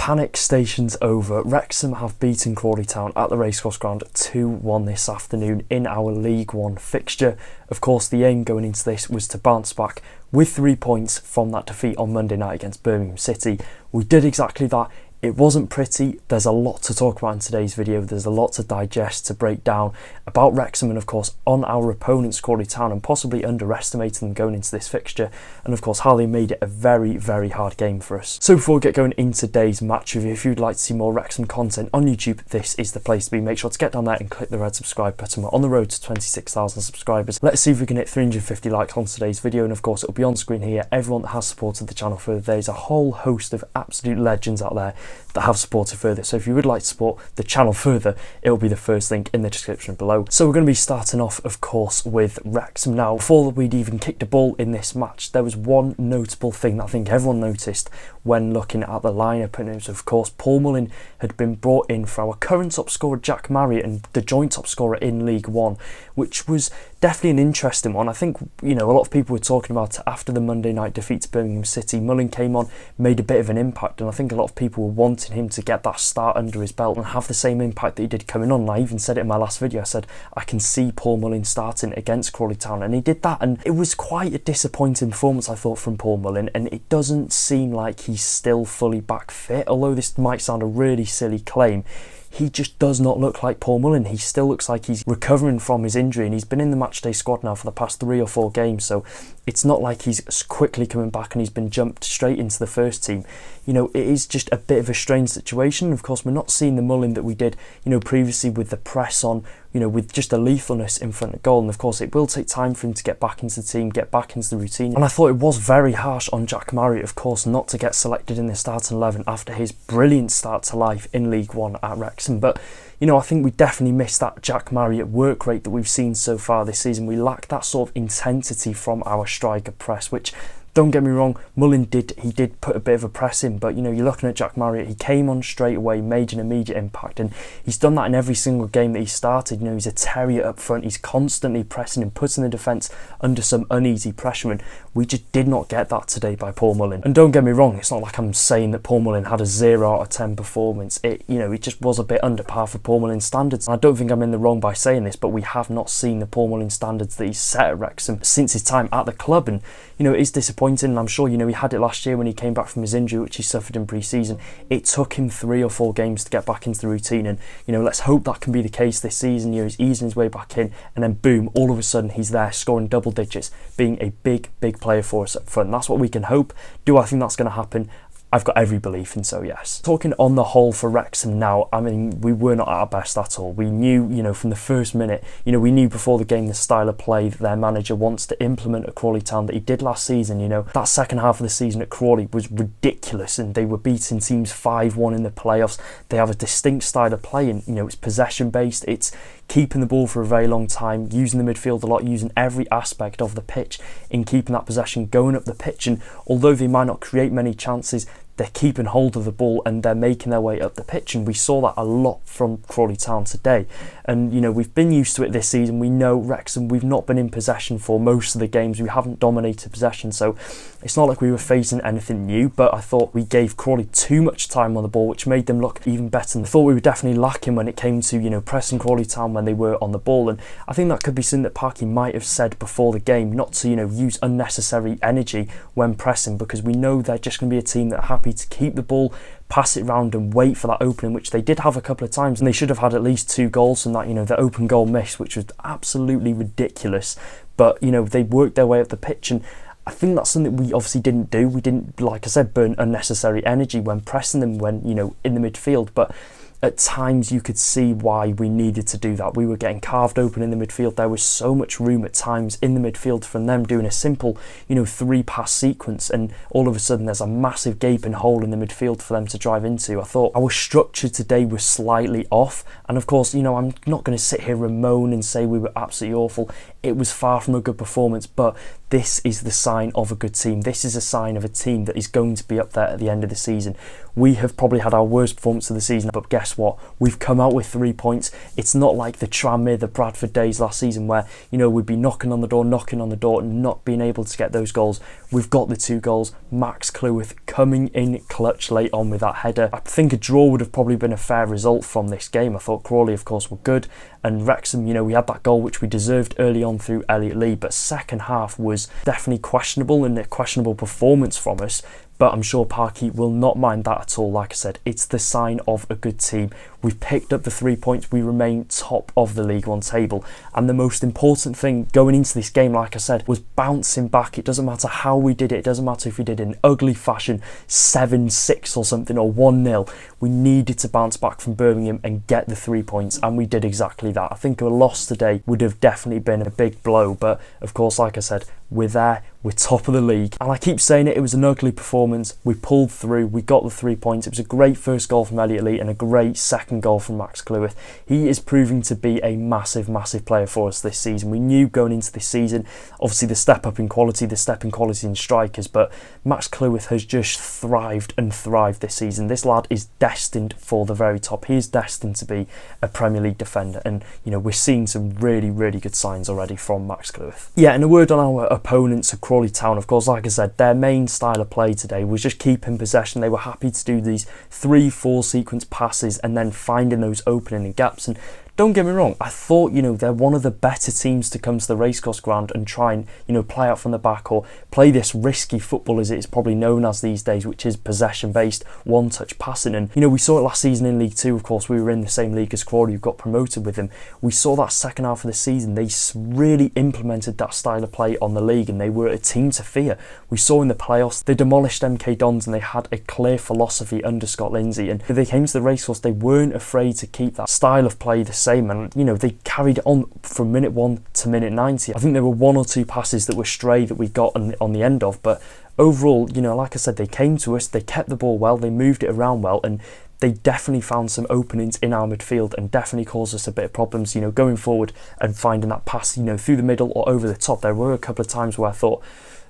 panic station's over. Wrexham have beaten Crawley Town at the racecourse ground 2-1 this afternoon in our League One fixture. Of course, the aim going into this was to bounce back with 3 points from that defeat on Monday night against Birmingham City. We did exactly that. It wasn't pretty. There's a lot to talk about in today's video. There's a lot to digest, to break down about Wrexham and of course on our opponents Crawley Town, and possibly underestimating them going into this fixture, and of course how they made it a very, very hard game for us. So before we get going in today's match review, if you'd like to see more Wrexham content on YouTube, this is the place to be. Make sure to get down there and click the red subscribe button. We're on the road to 26,000 subscribers. Let's see if we can hit 350 likes on today's video, and of course it'll be on screen here. Everyone that has supported the channel further, there's a whole host of absolute legends out there that have supported further. So if you would like to support the channel further, it will be the first link in the description below. So we're going to be starting off, of course, with Wrexham now. Before we'd even kicked a ball in this match, there was one notable thing that I think everyone noticed when looking at the lineup, and it was, of course, Paul Mullin had been brought in for our current top scorer Jack Marriott and the joint top scorer in League One, which was definitely an interesting one. I think, you know, a lot of people were talking about it after the Monday night defeat to Birmingham City. Mullin came on, made a bit of an impact, and I think a lot of people were wanting him to get that start under his belt and have the same impact that he did coming on. And I even said it in my last video. I said I can see Paul Mullin starting against Crawley Town, and he did that, and it was quite a disappointing performance, I thought, from Paul Mullin, and it doesn't seem like he's still fully back fit. Although this might sound a really silly claim, he just does not look like Paul Mullin. He still looks like he's recovering from his injury, and he's been in the matchday squad now for the past 3 or 4 games, so it's not like he's quickly coming back and he's been jumped straight into the first team. You know, it is just a bit of a strange situation. Of course, we're not seeing the Mullin that we did, you know, previously with the press on, you know, with just a lethalness in front of goal. And of course, it will take time for him to get back into the team, get back into the routine. And I thought it was very harsh on Jack Marriott, of course, not to get selected in the starting 11 after his brilliant start to life in League One at Wrexham. But, you know, I think we definitely missed that Jack Marriott work rate that we've seen so far this season. We lack that sort of intensity from our striker press, which, don't get me wrong, Mullin did put a bit of a press in, but you know, you're looking at Jack Marriott, he came on straight away, made an immediate impact, and he's done that in every single game that he started. You know, he's a terrier up front, he's constantly pressing and putting the defence under some uneasy pressure, and we just did not get that today by Paul Mullin. And don't get me wrong, it's not like I'm saying that Paul Mullin had a 0 out of 10 performance. It just was a bit under par for Paul Mullin standards. And I don't think I'm in the wrong by saying this, but we have not seen the Paul Mullin standards that he's set at Wrexham since his time at the club, and you know, it is disappointing. And I'm sure, you know, he had it last year when he came back from his injury, which he suffered in pre-season. It took him 3 or 4 games to get back into the routine, and you know, let's hope that can be the case this season. You know, he's easing his way back in, and then boom, all of a sudden he's there scoring double digits, being a big player for us up front. That's what we can hope. Do I think that's going to happen? I've got every belief in, so yes. Talking on the whole for Wrexham now, I mean, we were not at our best at all. We knew, you know, from the first minute, you know, we knew before the game the style of play that their manager wants to implement at Crawley Town that he did last season. You know, that second half of the season at Crawley was ridiculous, and they were beating teams 5-1 in the playoffs. They have a distinct style of play, and you know, it's possession based, it's keeping the ball for a very long time, using the midfield a lot, using every aspect of the pitch in keeping that possession going up the pitch. And although they might not create many chances, they're keeping hold of the ball and they're making their way up the pitch, and we saw that a lot from Crawley Town today. And you know, we've been used to it this season. We know Wrexham, we've not been in possession for most of the games. We haven't dominated possession, so it's not like we were facing anything new. But I thought we gave Crawley too much time on the ball, which made them look even better. And I thought we were definitely lacking when it came to, you know, pressing Crawley Town when they were on the ball. And I think that could be something that Parky might have said before the game, not to, you know, use unnecessary energy when pressing, because we know they're just going to be a team that are happy to keep the ball, pass it round and wait for that opening, which they did have a couple of times, and they should have had at least 2 goals from that. You know, the open goal miss, which was absolutely ridiculous, but you know, they worked their way up the pitch, and I think that's something we obviously didn't do. We didn't, like I said, burn unnecessary energy when pressing them, when, you know, in the midfield, but at times you could see why we needed to do that. We were getting carved open in the midfield. There was so much room at times in the midfield from them doing a simple, you know, 3-pass sequence, and all of a sudden there's a massive gaping hole in the midfield for them to drive into. I thought our structure today was slightly off, and of course, you know, I'm not going to sit here and moan and say we were absolutely awful. It was far from a good performance, but this is the sign of a good team. This is a sign of a team that is going to be up there at the end of the season. We have probably had our worst performance of the season, but guess what? We've come out with 3 points. It's not like the Tranmere, the Bradford days last season where, we'd be knocking on the door and not being able to get those goals. We've got the 2 goals. Max Cleworth coming in clutch late on with that header. I think a draw would have probably been a fair result from this game. I thought Crawley, of course, were good, and Wrexham, we had that goal which we deserved early on through Elliot Lee, but second half was definitely questionable and a questionable performance from us. But I'm sure Parky will not mind that at all. Like I said, it's the sign of a good team. We've picked up the 3 points. We remain top of the League One table. And the most important thing going into this game, like I said, was bouncing back. It doesn't matter how we did it. It doesn't matter if we did it in ugly fashion, 7-6 or something, or 1-0. We needed to bounce back from Birmingham and get the 3 points. And we did exactly that. I think a loss today would have definitely been a big blow. But of course, like I said, we're there. We're top of the league. And I keep saying it was an ugly performance. We pulled through. We got the 3 points. It was a great first goal from Elliot Lee and a great second goal from Max Cleworth. He is proving to be a massive, massive player for us this season. We knew going into this season, obviously the step up in quality, the step in quality in strikers, but Max Cleworth has just thrived and thrived this season. This lad is destined for the very top. He is destined to be a Premier League defender, and we're seeing some really, really good signs already from Max Cleworth. Yeah, and a word on our opponents at Crawley Town. Of course, like I said, their main style of play today was just keeping possession. They were happy to do these 3-4 sequence passes and then finding those opening and gaps. And don't get me wrong, I thought, they're one of the better teams to come to the racecourse ground and try and, play out from the back or play this risky football as it is probably known as these days, which is possession-based, one-touch passing. And, we saw it last season in League 2, of course, we were in the same league as Crawley, who got promoted with them. We saw that second half of the season, they really implemented that style of play on the league and they were a team to fear. We saw in the playoffs, they demolished MK Dons and they had a clear philosophy under Scott Lindsay. And if they came to the racecourse, they weren't afraid to keep that style of play the same. And they carried it on from minute 1 to minute 90. I think there were 1 or 2 passes that were stray that we got on the end of, but overall, like I said, they came to us, they kept the ball well, they moved it around well, and they definitely found some openings in our midfield and definitely caused us a bit of problems, going forward and finding that pass, through the middle or over the top. There were a couple of times where I thought,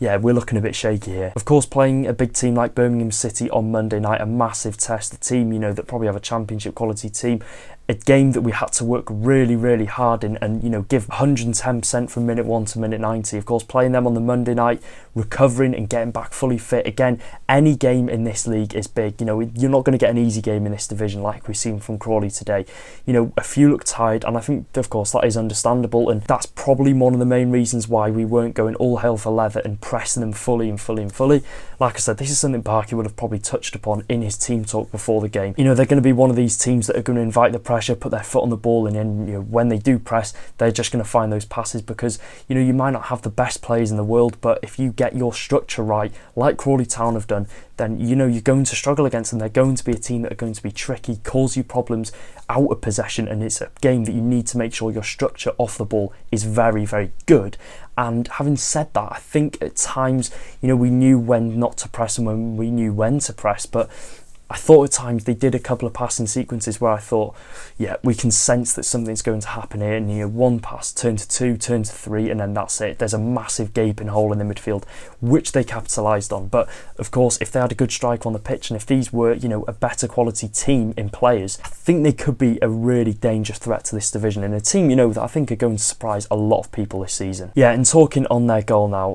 yeah, we're looking a bit shaky here. Of course, playing a big team like Birmingham City on Monday night, a massive test, a team, that probably have a championship quality team, a game that we had to work really, really hard in and, give 110% from minute 1 to minute 90. Of course, playing them on the Monday night, recovering and getting back fully fit. Again, any game in this league is big. You're not going to get an easy game in this division like we've seen from Crawley today. A few look tired, and I think, of course, that is understandable, and that's probably one of the main reasons why we weren't going all hell for leather and pressing them fully. Like I said, this is something Parky would have probably touched upon in his team talk before the game. They're going to be one of these teams that are going to invite the pressure, put their foot on the ball, and then when they do press, they're just going to find those passes because you might not have the best players in the world, but if you get your structure right, like Crawley Town have done, then you're going to struggle against them. They're going to be a team that are going to be tricky, cause you problems out of possession, and it's a game that you need to make sure your structure off the ball is very, very good. And having said that, I think at times, we knew when not to press and when we knew when to press, but I thought at times they did a couple of passing sequences where I thought, yeah, we can sense that something's going to happen here. And one pass, turn to 2, turn to 3, and then that's it. There's a massive gaping hole in the midfield, which they capitalised on. But of course, if they had a good striker on the pitch, and if these were, a better quality team in players, I think they could be a really dangerous threat to this division, and a team, that I think are going to surprise a lot of people this season. Yeah, and talking on their goal now,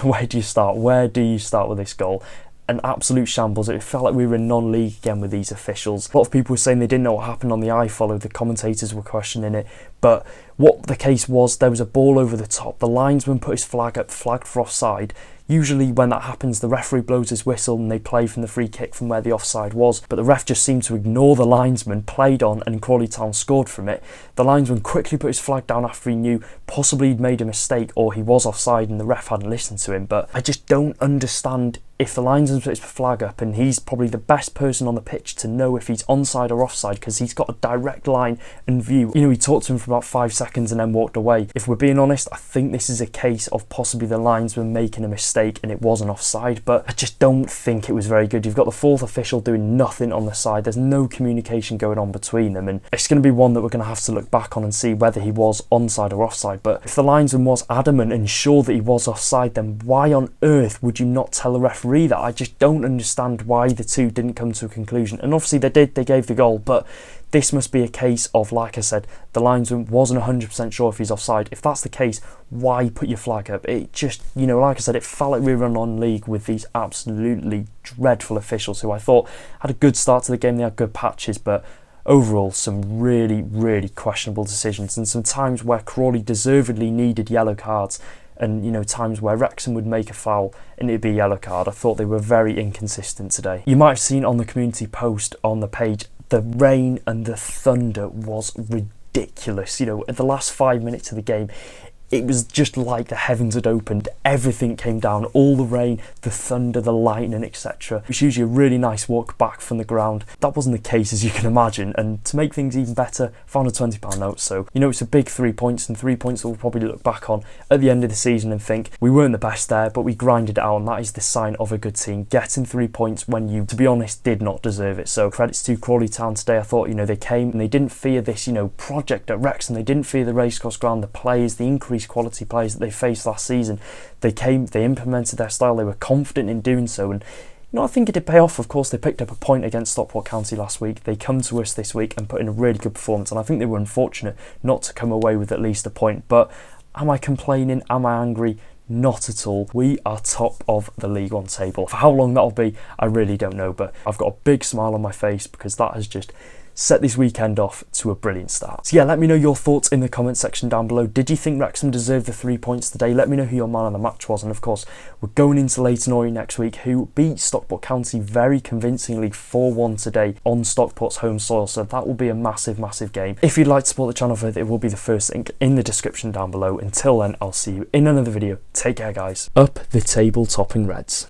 where do you start? Where do you start with this goal? An absolute shambles. It felt like we were in non-league again with these officials. A lot of people were saying they didn't know what happened on the iFollow. The commentators were questioning it, but what the case was, there was a ball over the top. The linesman put his flag up, flagged for offside. Usually when that happens, the referee blows his whistle and they play from the free kick from where the offside was, but the ref just seemed to ignore the linesman, played on, and Crawley Town scored from it. The linesman quickly put his flag down after he knew possibly he'd made a mistake or he was offside and the ref hadn't listened to him. But I just don't understand, if the linesman puts his flag up, and he's probably the best person on the pitch to know if he's onside or offside because he's got a direct line and view. He talked to him for about 5 seconds seconds and then walked away. If we're being honest, I think this is a case of possibly the linesman making a mistake and it wasn't offside, but I just don't think it was very good. You've got the fourth official doing nothing on the side. There's no communication going on between them, and it's going to be one that we're going to have to look back on and see whether he was onside or offside. But if the linesman was adamant and sure that he was offside, then why on earth would you not tell the referee that? I just don't understand why the two didn't come to a conclusion. And obviously they did, they gave the goal, but this must be a case of, like I said, the linesman wasn't 100% sure if he's offside. If that's the case, why put your flag up? It just, you know, like I said, it felt like we were non-league with these absolutely dreadful officials who I thought had a good start to the game. They had good patches, but overall some really, really questionable decisions, and some times where Crawley deservedly needed yellow cards, and, you know, times where Wrexham would make a foul and it'd be a yellow card. I thought they were very inconsistent today. You might have seen on the community post on the page, the rain and the thunder was ridiculous. You know, at the last 5 minutes of the game, it was just like the heavens had opened. Everything came down, all the rain, the thunder, the lightning, etc. It was usually a really nice walk back from the ground. That wasn't the case, as you can imagine, and to make things even better, found a £20 note. So, you know, it's a big 3 points, and 3 points that we'll probably look back on at the end of the season and think, we weren't the best there, but we grinded it out, and that is the sign of a good team. Getting 3 points when you, to be honest, did not deserve it. So credits to Crawley Town today. I thought, you know, they came and they didn't fear this, you know, project at Wrexham. They didn't fear the racecourse ground, the players, the increased quality players that they faced last season. They came, they implemented their style, they were confident in doing so, and, you know, I think it did pay off. Of course, they picked up a point against Stockport County last week. They come to us this week and put in a really good performance, and I think they were unfortunate not to come away with at least a point. But am I complaining? Am I angry? Not at all. We are top of the League One table. For how long that'll be, I really don't know, but I've got a big smile on my face because that has just set this weekend off to a brilliant start. So yeah, let me know your thoughts in the comment section down below. Did you think Wrexham deserved the 3 points today? Let me know who your man of the match was. And of course, we're going into Leyton Orient next week, who beat Stockport County very convincingly 4-1 today on Stockport's home soil. So that will be a massive, massive game. If you'd like to support the channel further, it will be the first link in the description down below. Until then, I'll see you in another video. Take care, guys. Up the table topping Reds.